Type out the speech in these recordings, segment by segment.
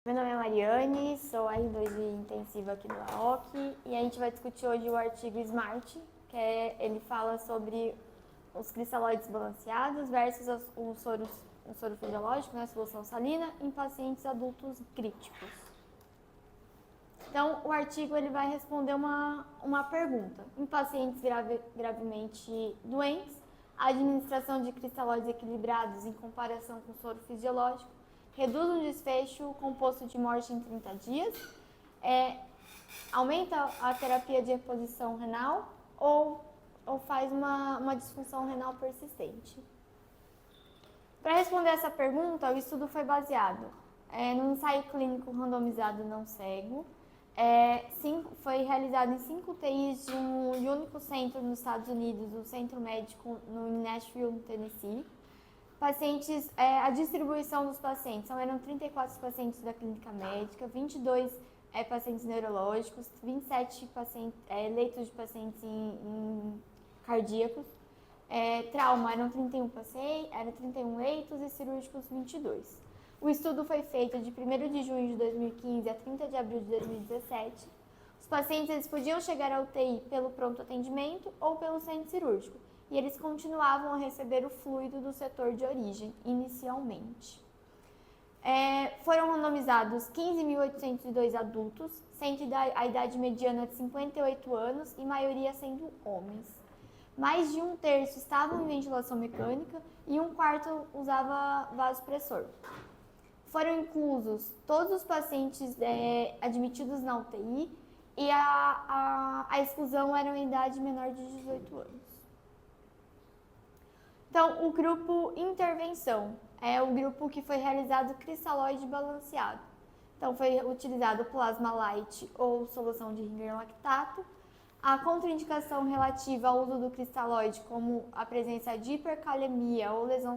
Meu nome é Mariane, sou R2 de intensiva aqui do AOC e a gente vai discutir hoje o artigo SMART, ele fala sobre os cristalóides balanceados versus o soro fisiológico, né, a solução salina, em pacientes adultos críticos. Então, o artigo ele vai responder uma pergunta. Em pacientes gravemente doentes, a administração de cristalóides equilibrados em comparação com o soro fisiológico reduz um desfecho composto de morte em 30 dias, aumenta a terapia de reposição renal ou faz uma disfunção renal persistente. Para responder essa pergunta, o estudo foi baseado num ensaio clínico randomizado não cego, foi realizado em 5 UTIs de um único centro nos Estados Unidos, o Centro Médico em Nashville, Tennessee. A distribuição dos pacientes eram 34 pacientes da clínica médica, 22 pacientes neurológicos, 27 leitos de pacientes em cardíacos, trauma eram 31 leitos e cirúrgicos 22. O estudo foi feito de 1º de junho de 2015 a 30 de abril de 2017. Os pacientes podiam chegar à UTI pelo pronto atendimento ou pelo centro cirúrgico, e eles continuavam a receber o fluido do setor de origem, inicialmente. Foram randomizados 15.802 adultos, sendo a idade mediana de 58 anos e maioria sendo homens. Mais de 1/3 estavam em ventilação mecânica e 1/4 usava vasopressor. Foram inclusos todos os pacientes admitidos na UTI e a exclusão era em idade menor de 18 anos. Então, o grupo intervenção é o grupo que foi realizado cristalóide balanceado. Então, foi utilizado plasma light ou solução de Ringer lactato. A contraindicação relativa ao uso do cristalóide, como a presença de hipercalemia ou lesão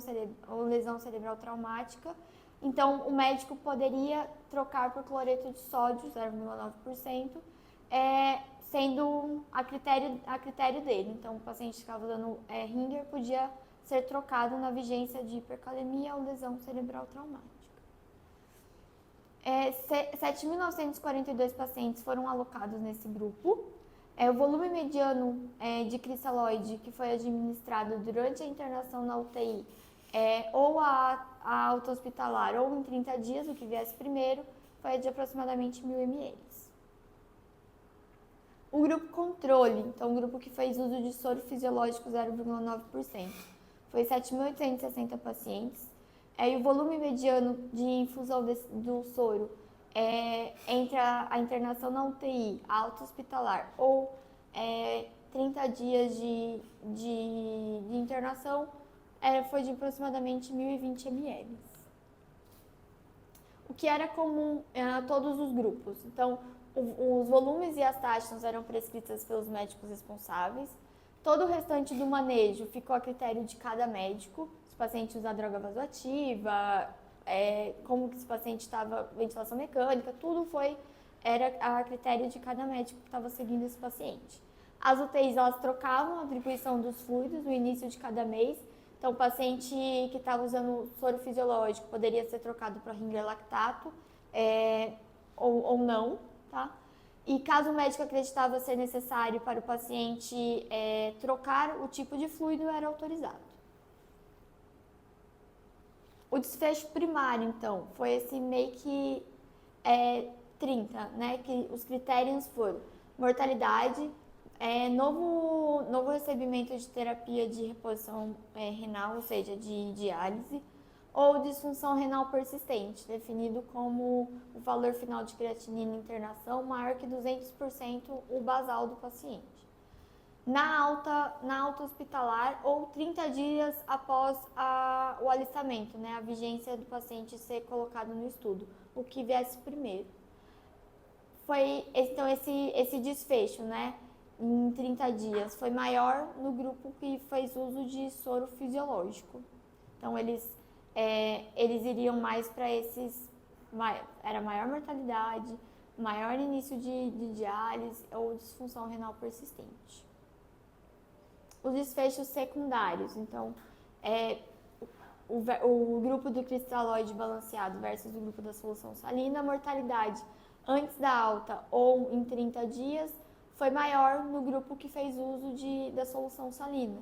cerebral traumática. Então, o médico poderia trocar por cloreto de sódio, 0,9%, sendo a critério dele. Então, o paciente que estava usando Ringer podia ser trocado na vigência de hipercalemia ou lesão cerebral traumática. 7.942 pacientes foram alocados nesse grupo. O volume mediano de cristalóide que foi administrado durante a internação na UTI, ou a alta hospitalar, ou em 30 dias, o que viesse primeiro, foi de aproximadamente 1.000 ml. O grupo controle, então o grupo que fez uso de soro fisiológico 0,9%, foi 7.860 pacientes, e o volume mediano de infusão do soro entre a internação na UTI, a alta hospitalar ou 30 dias de internação foi de aproximadamente 1.020 ml. O que era comum a todos os grupos. Então, os volumes e as taxas eram prescritas pelos médicos responsáveis. Todo o restante do manejo ficou a critério de cada médico. Se o paciente usar droga vasoativa, como que esse paciente estava, ventilação mecânica, tudo era a critério de cada médico que estava seguindo esse paciente. As UTIs, elas trocavam a atribuição dos fluidos no início de cada mês. Então, o paciente que estava usando soro fisiológico poderia ser trocado para Ringer lactato ou não, tá? E caso o médico acreditava ser necessário para o paciente trocar o tipo de fluido, era autorizado. O desfecho primário, então, foi esse meio que 30, né? Que os critérios foram mortalidade, novo recebimento de terapia de reposição renal, ou seja, de diálise, ou disfunção renal persistente, definido como o valor final de creatinina em internação maior que 200% o basal do paciente. Na alta hospitalar ou 30 dias após o alistamento, né, a vigência do paciente ser colocado no estudo, o que viesse primeiro. Foi então esse desfecho, né, em 30 dias, foi maior no grupo que fez uso de soro fisiológico. Então, eles iriam mais para era maior mortalidade, maior início de diálise ou disfunção renal persistente. Os desfechos secundários, então, o grupo do cristalóide balanceado versus o grupo da solução salina, a mortalidade antes da alta ou em 30 dias foi maior no grupo que fez uso da solução salina.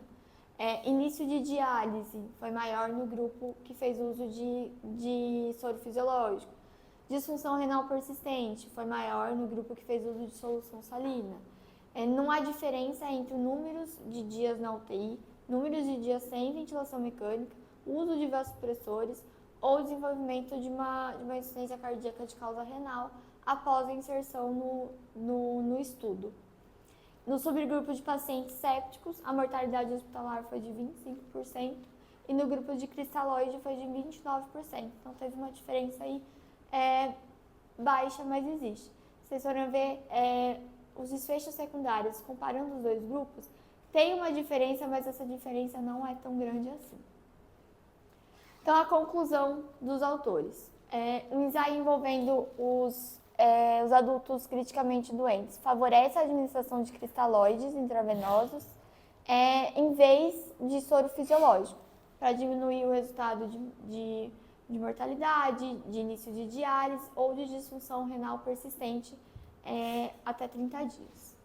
Início de diálise foi maior no grupo que fez uso de soro fisiológico. Disfunção renal persistente foi maior no grupo que fez uso de solução salina. Não há diferença entre números de dias na UTI, números de dias sem ventilação mecânica, uso de vassopressores ou desenvolvimento de uma insuficiência cardíaca de causa renal após a inserção no estudo. No subgrupo de pacientes sépticos, a mortalidade hospitalar foi de 25% e no grupo de cristalóide foi de 29%. Então, teve uma diferença aí baixa, mas existe. Vocês foram ver os desfechos secundários, comparando os dois grupos, tem uma diferença, mas essa diferença não é tão grande assim. Então, a conclusão dos autores. Um ensaio envolvendo os adultos criticamente doentes favorece a administração de cristalóides intravenosos em vez de soro fisiológico, para diminuir o resultado de mortalidade, de início de diálise ou de disfunção renal persistente até 30 dias.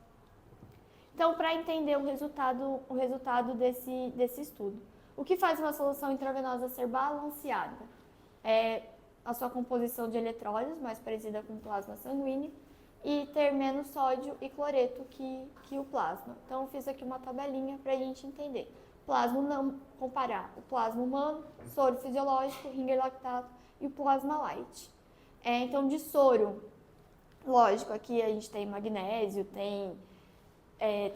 Então, para entender o resultado desse estudo, o que faz uma solução intravenosa ser balanceada? A sua composição de eletrólitos, mais parecida com plasma sanguíneo, e ter menos sódio e cloreto que o plasma. Então, eu fiz aqui uma tabelinha para a gente entender. Comparar o plasma humano, soro fisiológico, Ringer lactato e o plasma light. Então, de soro, lógico, aqui a gente tem magnésio, tem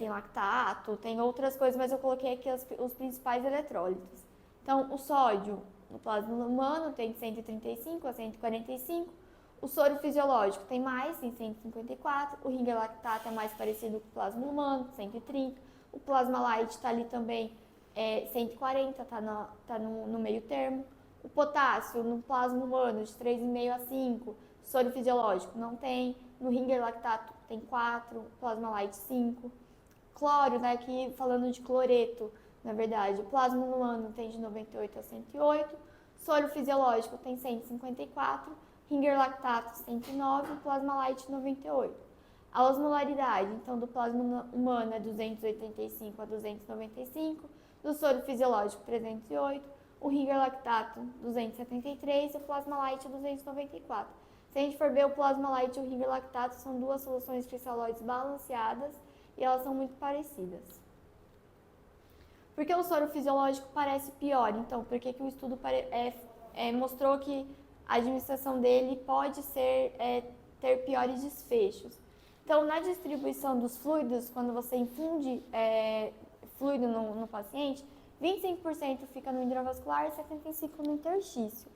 lactato, tem outras coisas, mas eu coloquei aqui os principais eletrólitos. Então, o sódio no plasma humano tem de 135 a 145, o soro fisiológico tem mais, tem 154, o Ringer lactato é mais parecido com o plasma humano, 130, o plasma light está ali também, 140, está no meio termo. O potássio no plasma humano de 3,5 a 5, soro fisiológico não tem, no Ringer lactato tem 4, plasma light 5. Cloro, né, aqui falando de cloreto, na verdade, o plasma humano tem de 98 a 108, soro fisiológico tem 154, Ringer lactato 109, plasma light 98. A osmolaridade, então, do plasma humano é 285 a 295, do soro fisiológico 308, o Ringer lactato 273 e o plasma light 294. Se a gente for ver o plasma light e o Ringer lactato, são duas soluções cristalóides balanceadas e elas são muito parecidas. Por que o soro fisiológico parece pior? Então, por que o estudo mostrou que a administração dele pode ter piores desfechos? Então, na distribuição dos fluidos, quando você infunde fluido no paciente, 25% fica no intravascular e 75% no interstício.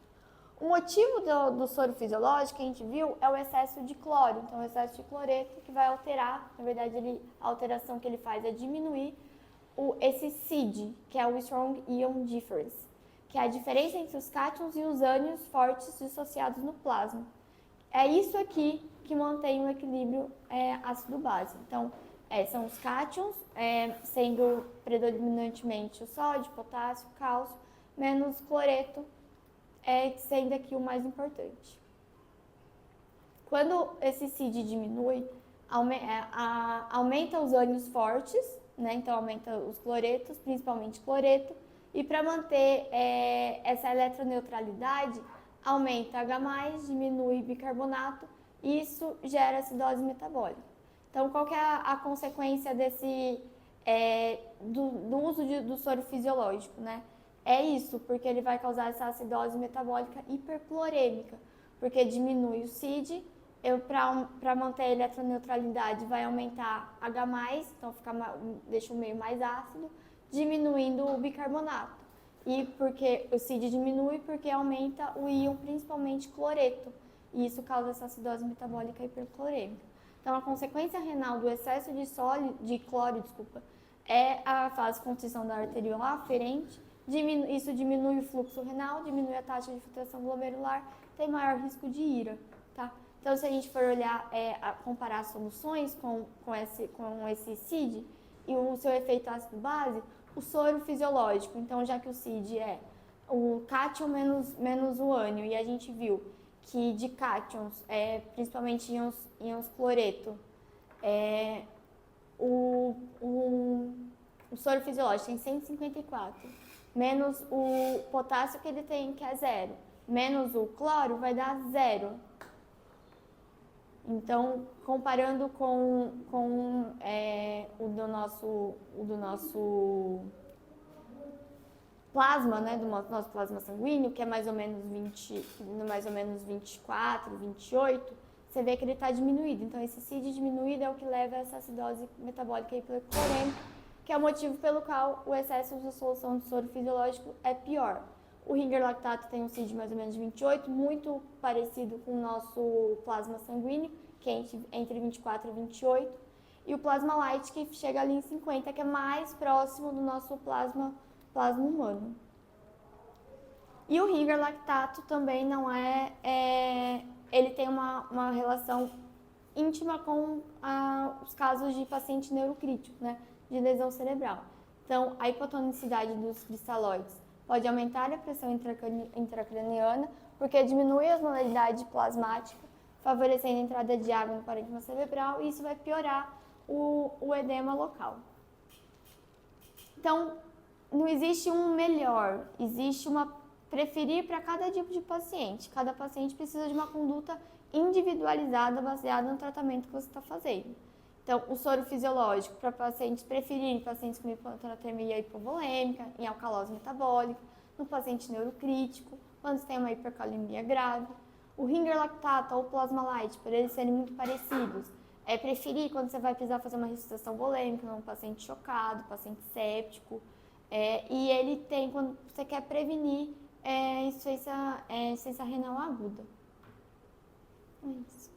O motivo do soro fisiológico que a gente viu é o excesso de cloro, então o excesso de cloreto que vai alterar, na verdade a alteração que ele faz é diminuir esse SID, que é o Strong Ion Difference, que é a diferença entre os cátions e os ânions fortes dissociados no plasma. É isso aqui que mantém o equilíbrio ácido-base. Então, são os cátions, sendo predominantemente o sódio, potássio, cálcio, menos cloreto, sendo aqui o mais importante. Quando esse SID diminui, aumenta os ânions fortes, né? Então aumenta os cloretos, principalmente cloreto, e para manter essa eletroneutralidade, aumenta H+, diminui bicarbonato, e isso gera acidose metabólica. Então, qual que é a consequência do uso do soro fisiológico, né? É isso, porque ele vai causar essa acidose metabólica hiperclorêmica, porque diminui o SID, para manter a eletroneutralidade vai aumentar H+, então deixa o meio mais ácido, diminuindo o bicarbonato. E porque o SID diminui porque aumenta o íon, principalmente cloreto, e isso causa essa acidose metabólica hiperclorêmica. Então, a consequência renal do excesso de cloro, é a vasoconstrição da arteriola aferente. Isso diminui o fluxo renal, diminui a taxa de filtração glomerular, tem maior risco de IRA, tá? Então, se a gente for olhar, comparar soluções com esse SID e o seu efeito ácido-base, o soro fisiológico, então já que o SID é o cátion menos o ânion, e a gente viu que de cátions, principalmente íons cloreto, o soro fisiológico tem 154, menos o potássio que ele tem, que é 0, menos o cloro, vai dar 0. Então, comparando com o do nosso plasma, né, do nosso plasma sanguíneo, que é mais ou menos 24, 28, você vê que ele está diminuído. Então, esse CID diminuído é o que leva a essa acidose metabólica hiperclorêmica, que é o motivo pelo qual o excesso de solução de soro fisiológico é pior. O Ringer lactato tem um CID mais ou menos de 28, muito parecido com o nosso plasma sanguíneo, que é entre 24 e 28. E o plasma light, que chega ali em 50, que é mais próximo do nosso plasma humano. E o Ringer lactato também não ele tem uma relação íntima com os casos de paciente neurocrítico, né, de lesão cerebral. Então, a hipotonicidade dos cristalóides pode aumentar a pressão intracraniana, porque diminui a osmolaridade plasmática, favorecendo a entrada de água no parênquima cerebral, e isso vai piorar o edema local. Então, não existe um melhor, existe uma preferir para cada tipo de paciente. Cada paciente precisa de uma conduta individualizada, baseada no tratamento que você está fazendo. Então, o soro fisiológico para pacientes preferirem pacientes com hiponatremia hipovolêmica, em alcalose metabólica, no paciente neurocrítico, quando você tem uma hipercalemia grave. O Ringer lactato ou o plasma light, por eles serem muito parecidos, é preferir quando você vai precisar fazer uma ressuscitação volêmica, num paciente chocado, paciente séptico, e ele tem quando você quer prevenir insuficiência renal aguda. É isso.